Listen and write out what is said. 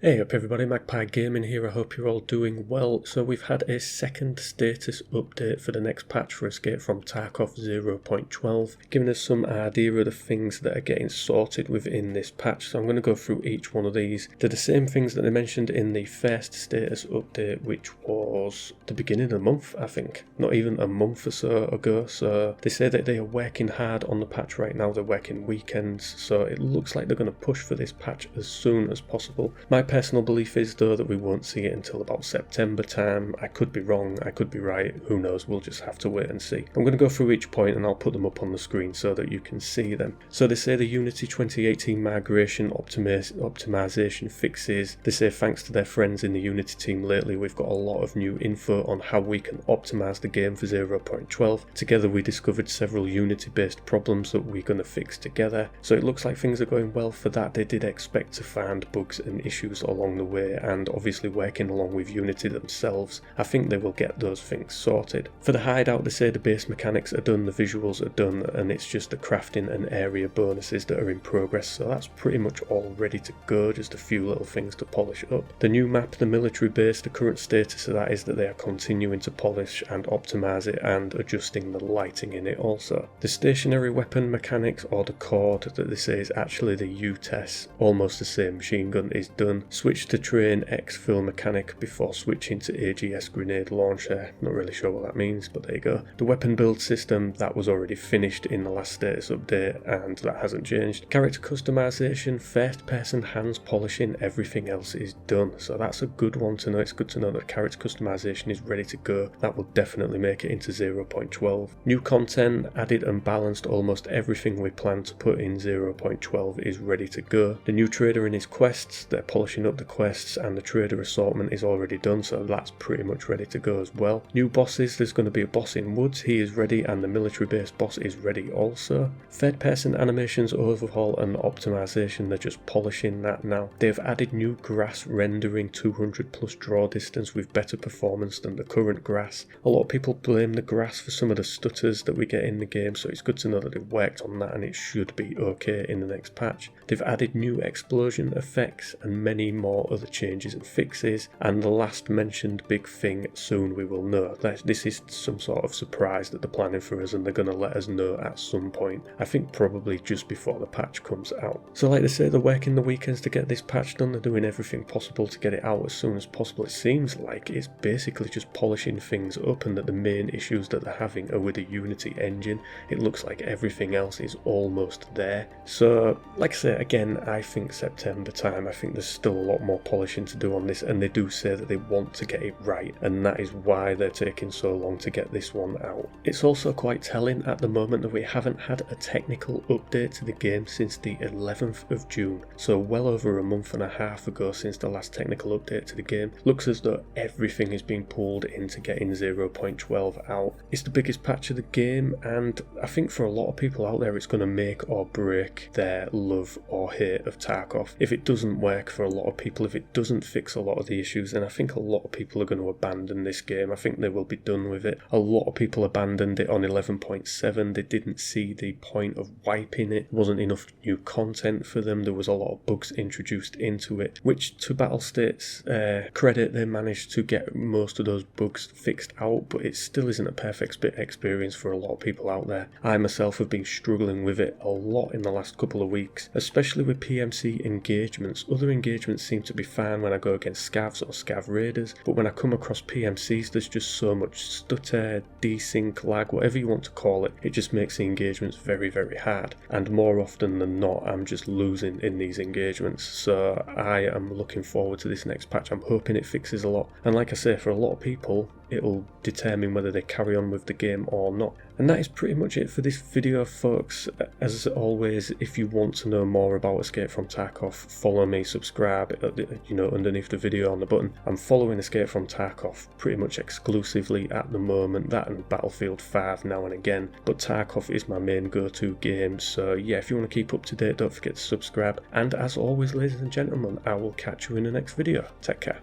Hey up everybody, Magpie Gaming here, I hope you're all doing well. So we've had a second status update for the next patch for Escape from Tarkov 0.12, giving us some idea of the things that are getting sorted within this patch. So I'm going to go through each one of these. They're the same things that they mentioned in the first status update, which was the beginning of the month, I think. Not even a month or so ago. So they say that they are working hard on the patch right now, they're working weekends, so it looks like they're going to push for this patch as soon as possible. My personal belief is though that we won't see it until about September time. I could be wrong, I could be right, who knows, we'll just have to wait and see. I'm going to go through each point and I'll put them up on the screen so that you can see them. So they say the Unity 2018 migration optimization fixes. They say thanks to their friends in the Unity team lately we've got a lot of new info on how we can optimize the game for 0.12. Together we discovered several Unity based problems that we're going to fix together. So it looks like things are going well for that. They did expect to find bugs and issues along the way, and obviously working along with Unity themselves, I think they will get those things sorted. For the hideout they say the base mechanics are done, the visuals are done, and it's just the crafting and area bonuses that are in progress, so that's pretty much all ready to go, just a few little things to polish up. The new map, the military base, the current status of that is that they are continuing to polish and optimize it and adjusting the lighting in it also. The stationary weapon mechanics, or the cord that they say is actually the UTES, almost the same machine gun, is done. Switch to train exfil mechanic before switching to AGS grenade launcher. Not really sure what that means, but there you go. The weapon build system, that was already finished in the last status update and that hasn't changed. Character customization, first person hands polishing, everything else is done. So that's a good one to know. It's good to know that character customization is ready to go. That will definitely make it into 0.12. New content, added and balanced almost everything we plan to put in 0.12 is ready to go. The new trader and his quests, they're polishing up the quests, and the trader assortment is already done, so that's pretty much ready to go as well. New bosses, there's going to be a boss in Woods, he is ready, and the military base boss is ready also. Third person animations overhaul and optimization, they're just polishing that now. They've added new grass rendering 200 plus draw distance with better performance than the current grass. A lot of people blame the grass for some of the stutters that we get in the game, so it's good to know that they've worked on that and it should be okay in the next patch. They've added new explosion effects and many more other changes and fixes, and the last mentioned big thing, soon we will know. This is some sort of surprise that they're planning for us and they're going to let us know at some point. I think probably just before the patch comes out. So like they say, they're working the weekends to get this patch done, they're doing everything possible to get it out as soon as possible. It seems like it's basically just polishing things up and that the main issues that they're having are with the Unity engine. It looks like everything else is almost there. So like I say, again, I think September time, I think there's still a lot more polishing to do on this, and they do say that they want to get it right, and that is why they're taking so long to get this one out. It's also quite telling at the moment that we haven't had a technical update to the game since the 11th of June, so well over a month and a half ago since the last technical update to the game. Looks as though everything is being pulled into getting 0.12 out. It's the biggest patch of the game, and I think for a lot of people out there it's going to make or break their love or hate of Tarkov. If it doesn't work for a lot of people, if it doesn't fix a lot of the issues, then I think a lot of people are going to abandon this game. I think they will be done with it. A lot of people abandoned it on 11.7. They didn't see the point of wiping it. There wasn't enough new content for them. There was a lot of bugs introduced into it, which to Battlestate's credit, they managed to get most of those bugs fixed out, but it still isn't a perfect experience for a lot of people out there. I myself have been struggling with it a lot in the last couple of weeks, especially with PMC engagements. Other engagements seem to be fine when I go against scavs or scav raiders, but when I come across PMCs there's just so much stutter, desync, lag, whatever you want to call it. It just makes the engagements very, very hard, and more often than not I'm just losing in these engagements. So I am looking forward to this next patch. I'm hoping it fixes a lot, and like I say, for a lot of people it'll determine whether they carry on with the game or not. And that is pretty much it for this video, folks. As always, if you want to know more about Escape from Tarkov, follow me, subscribe, underneath the video on the button. I'm following Escape from Tarkov pretty much exclusively at the moment, that and Battlefield 5 now and again, but Tarkov is my main go-to game. So yeah, if you want to keep up to date, don't forget to subscribe, and as always, ladies and gentlemen, I will catch you in the next video. Take care.